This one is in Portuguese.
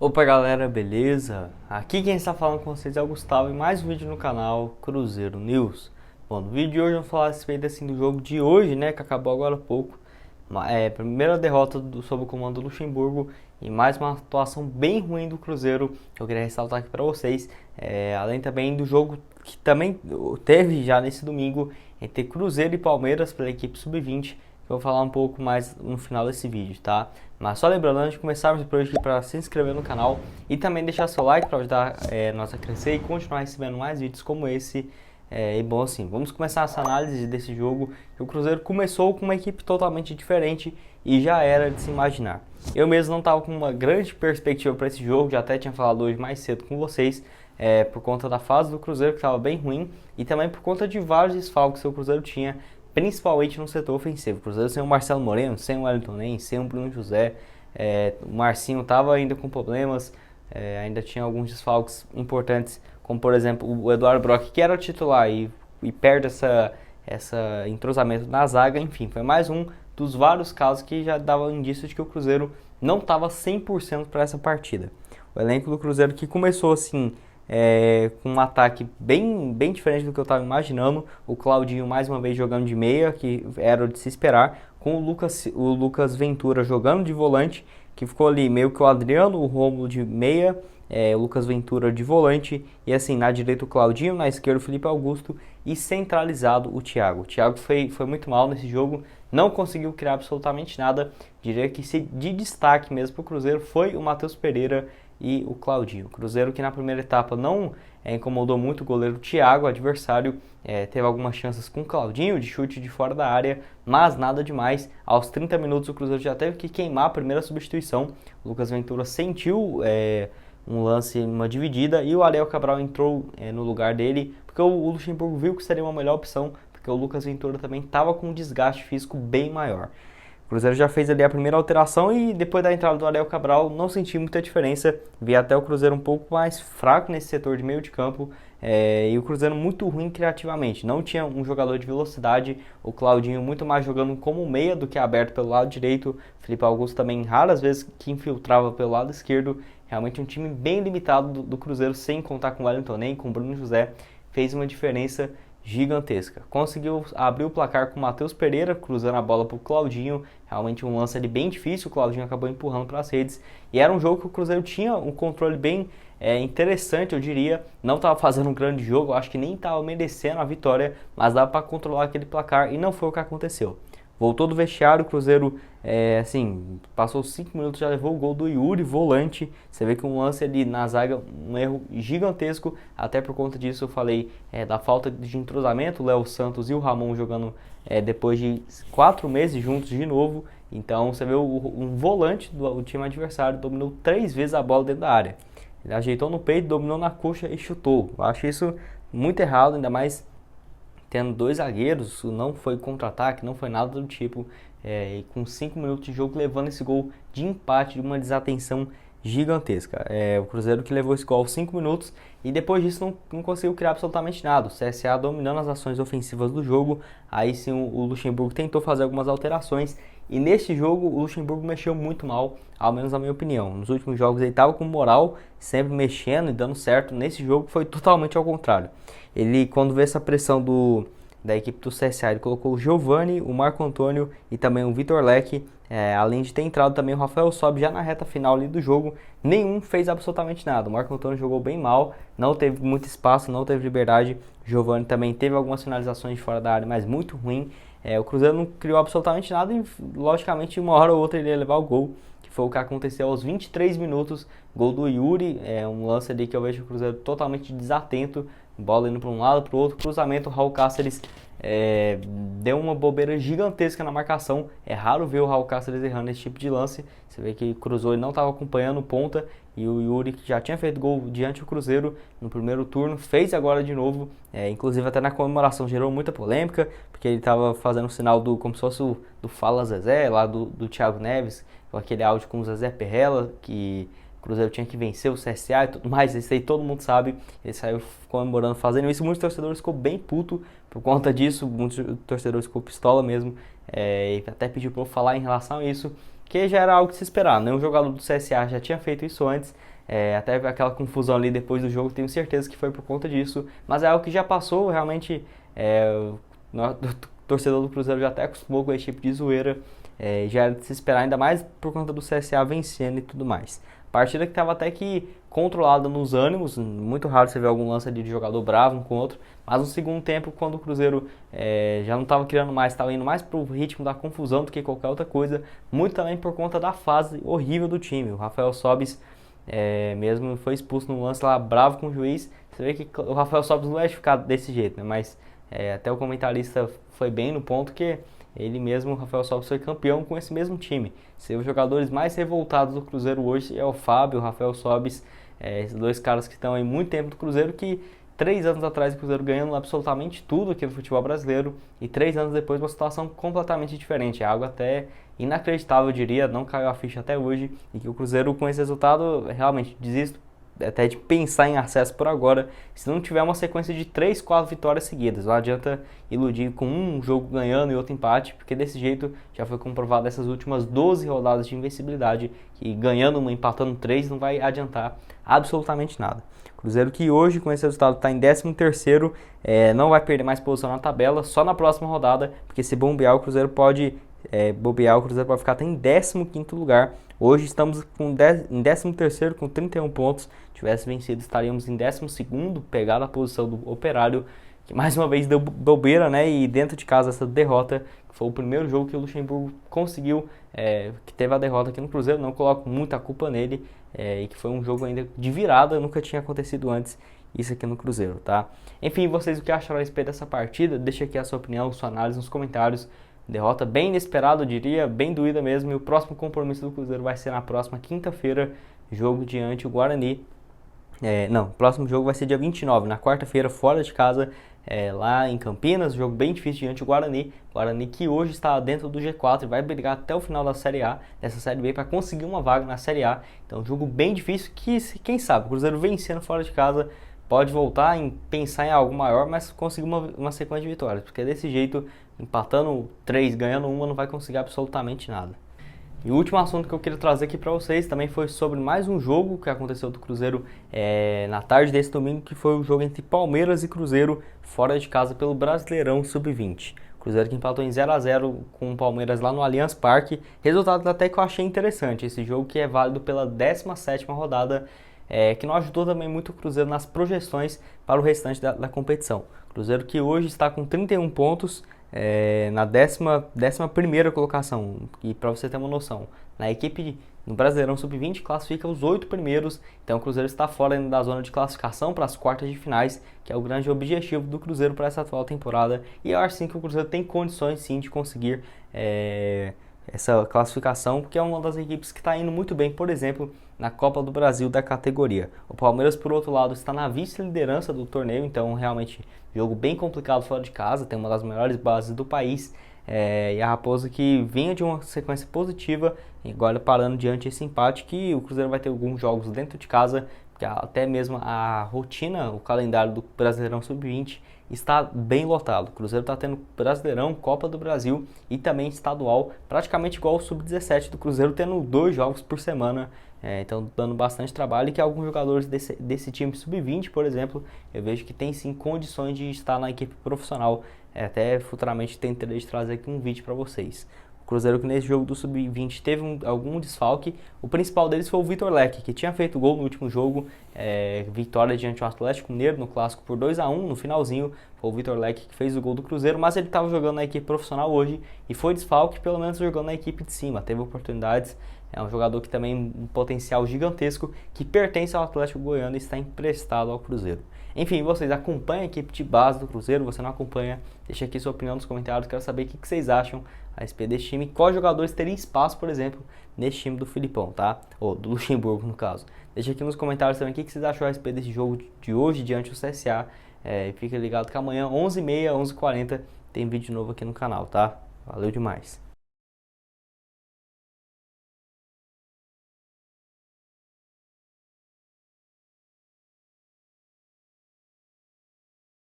Opa galera, beleza? Aqui quem está falando com vocês é o Gustavo e mais um vídeo no canal Cruzeiro News. Bom, no vídeo de hoje eu vou falar a respeito assim, do jogo de hoje, né, que acabou agora há pouco. Primeira derrota sob o comando do Luxemburgo e mais uma atuação bem ruim do Cruzeiro que eu queria ressaltar aqui para vocês. Além também do jogo que também teve já nesse domingo entre Cruzeiro e Palmeiras pela equipe sub-20. Eu vou falar um pouco mais no final desse vídeo, tá? Mas só lembrando, antes de começarmos por aqui, para se inscrever no canal e também deixar seu like para ajudar nós a crescer e continuar recebendo mais vídeos como esse. E bom, assim, vamos começar essa análise desse jogo. O Cruzeiro começou com uma equipe totalmente diferente e já era de se imaginar. Eu mesmo não estava com uma grande perspectiva para esse jogo, já até tinha falado hoje mais cedo com vocês, por conta da fase do Cruzeiro que estava bem ruim e também por conta de vários desfalques que o Cruzeiro tinha, principalmente no setor ofensivo. O Cruzeiro sem o Marcelo Moreno, sem o Wellington Nem, sem o Bruno José. O Marcinho estava ainda com problemas, ainda tinha alguns desfalques importantes, como por exemplo o Eduardo Brock, que era o titular e perde essa entrosamento na zaga. Enfim, foi mais um dos vários casos que já dava indício de que o Cruzeiro não estava 100% para essa partida. O elenco do Cruzeiro que começou assim, com um ataque bem diferente do que eu estava imaginando. O Claudinho mais uma vez jogando de meia, que era de se esperar, com o Lucas Ventura jogando de volante, que ficou ali meio que o Adriano, o Rômulo de meia, o Lucas Ventura de volante, e assim, na direita o Claudinho, na esquerda o Felipe Augusto, e centralizado o Thiago. O Thiago foi muito mal nesse jogo, não conseguiu criar absolutamente nada. Diria que de destaque mesmo para o Cruzeiro foi o Matheus Pereira e o Claudinho. O Cruzeiro que na primeira etapa não incomodou muito o goleiro Thiago, o adversário teve algumas chances com o Claudinho de chute de fora da área, mas nada demais. Aos 30 minutos o Cruzeiro já teve que queimar a primeira substituição. O Lucas Ventura sentiu um lance, uma dividida, e o Ariel Cabral entrou no lugar dele, porque o Luxemburgo viu que seria uma melhor opção, porque o Lucas Ventura também estava com um desgaste físico bem maior. O Cruzeiro já fez ali a primeira alteração e depois da entrada do Ariel Cabral não senti muita diferença. Vi até o Cruzeiro um pouco mais fraco nesse setor de meio de campo, e o Cruzeiro muito ruim criativamente. Não tinha um jogador de velocidade, o Claudinho muito mais jogando como meia do que aberto pelo lado direito. Felipe Augusto também raras vezes que infiltrava pelo lado esquerdo. Realmente um time bem limitado do Cruzeiro, sem contar com o Wellington Nem, com o Bruno José, fez uma diferença gigantesca. Conseguiu abrir o placar com o Matheus Pereira, cruzando a bola para o Claudinho. Realmente um lance ali bem difícil, o Claudinho acabou empurrando para as redes. E era um jogo que o Cruzeiro tinha um controle bem interessante, eu diria. Não estava fazendo um grande jogo, eu acho que nem estava merecendo a vitória, mas dava para controlar aquele placar e não foi o que aconteceu. Voltou do vestiário, o Cruzeiro, assim, passou 5 minutos, já levou o gol do Yuri, volante. Você vê que um lance ali na zaga, um erro gigantesco. Até por conta disso eu falei da falta de entrosamento, o Léo Santos e o Ramon jogando depois de 4 meses juntos de novo. Então você vê um volante do time adversário dominou 3 vezes a bola dentro da área. Ele ajeitou no peito, dominou na coxa e chutou. Eu acho isso muito errado, ainda mais tendo 2 zagueiros. Não foi contra-ataque, não foi nada do tipo, e com 5 minutos de jogo levando esse gol de empate, de uma desatenção gigantesca. O Cruzeiro que levou esse gol aos 5 minutos e depois disso não conseguiu criar absolutamente nada. O CSA dominando as ações ofensivas do jogo. Aí sim o Luxemburgo tentou fazer algumas alterações e neste jogo o Luxemburgo mexeu muito mal, ao menos na minha opinião. Nos últimos jogos ele estava com moral, sempre mexendo e dando certo. Nesse jogo foi totalmente ao contrário. Ele, quando vê essa pressão da equipe do CSA, ele colocou o Giovani, o Marco Antônio e também o Vitor Leque, além de ter entrado também o Rafael Sobe já na reta final ali do jogo. Nenhum fez absolutamente nada. O Marco Antônio jogou bem mal, não teve muito espaço, não teve liberdade. O Giovani também teve algumas finalizações de fora da área, mas muito ruim. O Cruzeiro não criou absolutamente nada e, logicamente, uma hora ou outra ele ia levar o gol, que foi o que aconteceu aos 23 minutos. Gol do Yuri, um lance ali que eu vejo o Cruzeiro totalmente desatento, bola indo para um lado, para o outro, cruzamento. O Raul Cáceres deu uma bobeira gigantesca na marcação. É raro ver o Raul Cáceres errando esse tipo de lance. Você vê que cruzou e não estava acompanhando ponta, e o Yuri, que já tinha feito gol diante do Cruzeiro no primeiro turno, fez agora de novo. Inclusive até na comemoração gerou muita polêmica, porque ele estava fazendo o sinal como se fosse do Fala Zezé, lá do Thiago Neves, com aquele áudio com o Zezé Perrella, que o Cruzeiro tinha que vencer o CSA e tudo mais. Isso aí todo mundo sabe. Ele saiu comemorando, fazendo isso. Muitos torcedores ficou bem puto por conta disso. Muitos torcedores ficou pistola mesmo, e até pediu para eu falar em relação a isso. que já era algo de se esperar. Nenhum jogador do CSA já tinha feito isso antes. Até aquela confusão ali depois do jogo, tenho certeza que foi por conta disso. Mas é algo que já passou, realmente o torcedor do Cruzeiro já até acostumou com esse tipo de zoeira. Já era de se esperar, ainda mais por conta do CSA vencendo e tudo mais. Partida que estava até que controlada nos ânimos, muito raro você ver algum lance ali de jogador bravo um com o outro, mas no segundo tempo, quando o Cruzeiro já não estava criando mais, estava indo mais para o ritmo da confusão do que qualquer outra coisa, muito também por conta da fase horrível do time. O Rafael Sobis mesmo foi expulso num lance lá bravo com o juiz. Você vê que o Rafael Sobis não é de ficar desse jeito, né? Mas até o comentarista foi bem no ponto que ele mesmo, o Rafael Sobis, foi campeão com esse mesmo time. Os jogadores mais revoltados do Cruzeiro hoje é o Fábio e o Rafael Sobis, esses dois caras que estão aí muito tempo do Cruzeiro, que 3 anos atrás o Cruzeiro ganhando absolutamente tudo aqui no futebol brasileiro e 3 anos depois uma situação completamente diferente. É algo até inacreditável, eu diria, não caiu a ficha até hoje, e que o Cruzeiro com esse resultado realmente desisto até de pensar em acesso por agora, se não tiver uma sequência de 3, 4 vitórias seguidas. Não adianta iludir com um jogo ganhando e outro empate, porque desse jeito já foi comprovado essas últimas 12 rodadas de invencibilidade, que ganhando uma, empatando 3 não vai adiantar absolutamente nada. Cruzeiro que hoje com esse resultado está em 13º, não vai perder mais posição na tabela, só na próxima rodada, porque se bombear o Cruzeiro pode ficar até em 15º lugar. Hoje estamos em 13º com 31 pontos. Se tivesse vencido, estaríamos em 12º, pegado a posição do Operário, que mais uma vez deu bobeira, né? E dentro de casa essa derrota, que foi o primeiro jogo que o Luxemburgo conseguiu, que teve a derrota aqui no Cruzeiro. Não coloco muita culpa nele, e que foi um jogo ainda de virada, nunca tinha acontecido antes isso aqui no Cruzeiro, tá? Enfim, vocês o que acharam a respeito dessa partida? Deixa aqui a sua opinião, sua análise nos comentários. Derrota bem inesperada, eu diria, bem doída mesmo. E o próximo compromisso do Cruzeiro vai ser na próxima quinta-feira, jogo diante o Guarani. O próximo jogo vai ser dia 29, na quarta-feira, fora de casa, lá em Campinas. Jogo bem difícil diante do Guarani. Guarani que hoje está dentro do G4 e vai brigar até o final da Série A, dessa Série B, para conseguir uma vaga na Série A. Então, um jogo bem difícil que, quem sabe, o Cruzeiro vencendo fora de casa pode voltar em pensar em algo maior, mas conseguir uma sequência de vitórias, porque desse jeito, empatando 3, ganhando 1, não vai conseguir absolutamente nada. E o último assunto que eu queria trazer aqui para vocês também foi sobre mais um jogo que aconteceu do Cruzeiro na tarde desse domingo, que foi o jogo entre Palmeiras e Cruzeiro, fora de casa pelo Brasileirão Sub-20. Cruzeiro que empatou em 0-0 com o Palmeiras lá no Allianz Parque, resultado até que eu achei interessante, esse jogo que é válido pela 17ª rodada, que não ajudou também muito o Cruzeiro nas projeções para o restante da competição. Cruzeiro que hoje está com 31 pontos na 11ª colocação, e para você ter uma noção, na equipe no Brasileirão Sub-20 classifica os 8 primeiros, então o Cruzeiro está fora ainda da zona de classificação para as quartas de finais, que é o grande objetivo do Cruzeiro para essa atual temporada, e eu acho sim que o Cruzeiro tem condições sim de conseguir essa classificação, porque é uma das equipes que está indo muito bem, por exemplo, na Copa do Brasil da categoria. O Palmeiras, por outro lado, está na vice-liderança do torneio, então realmente jogo bem complicado fora de casa, tem uma das melhores bases do país, e a Raposa que vinha de uma sequência positiva, agora parando diante desse empate, que o Cruzeiro vai ter alguns jogos dentro de casa, porque até mesmo a rotina, o calendário do Brasileirão Sub-20 está bem lotado. O Cruzeiro está tendo Brasileirão, Copa do Brasil e também estadual, praticamente igual ao Sub-17 do Cruzeiro, tendo 2 jogos por semana, então dando bastante trabalho, e que alguns jogadores desse time Sub-20, por exemplo, eu vejo que tem sim condições de estar na equipe profissional, até futuramente tentarei trazer aqui um vídeo para vocês. O Cruzeiro que nesse jogo do Sub-20 teve algum desfalque, o principal deles foi o Vitor Leque, que tinha feito gol no último jogo, vitória diante do Atlético Mineiro no clássico por 2-1, no finalzinho foi o Vitor Leque que fez o gol do Cruzeiro, mas ele estava jogando na equipe profissional hoje e foi desfalque, pelo menos jogando na equipe de cima, teve oportunidades, é um jogador que também um potencial gigantesco, que pertence ao Atlético Goiano e está emprestado ao Cruzeiro. Enfim, vocês acompanham a equipe de base do Cruzeiro, você não acompanha, deixa aqui sua opinião nos comentários, quero saber o que vocês acham a respeito desse time, quais jogadores teriam espaço, por exemplo, nesse time do Filipão, tá? Ou do Luxemburgo, no caso. Deixa aqui nos comentários também o que vocês acham a respeito desse jogo de hoje diante do CSA. Fica ligado que amanhã, 11h30, 11h40, tem vídeo novo aqui no canal, tá? Valeu demais!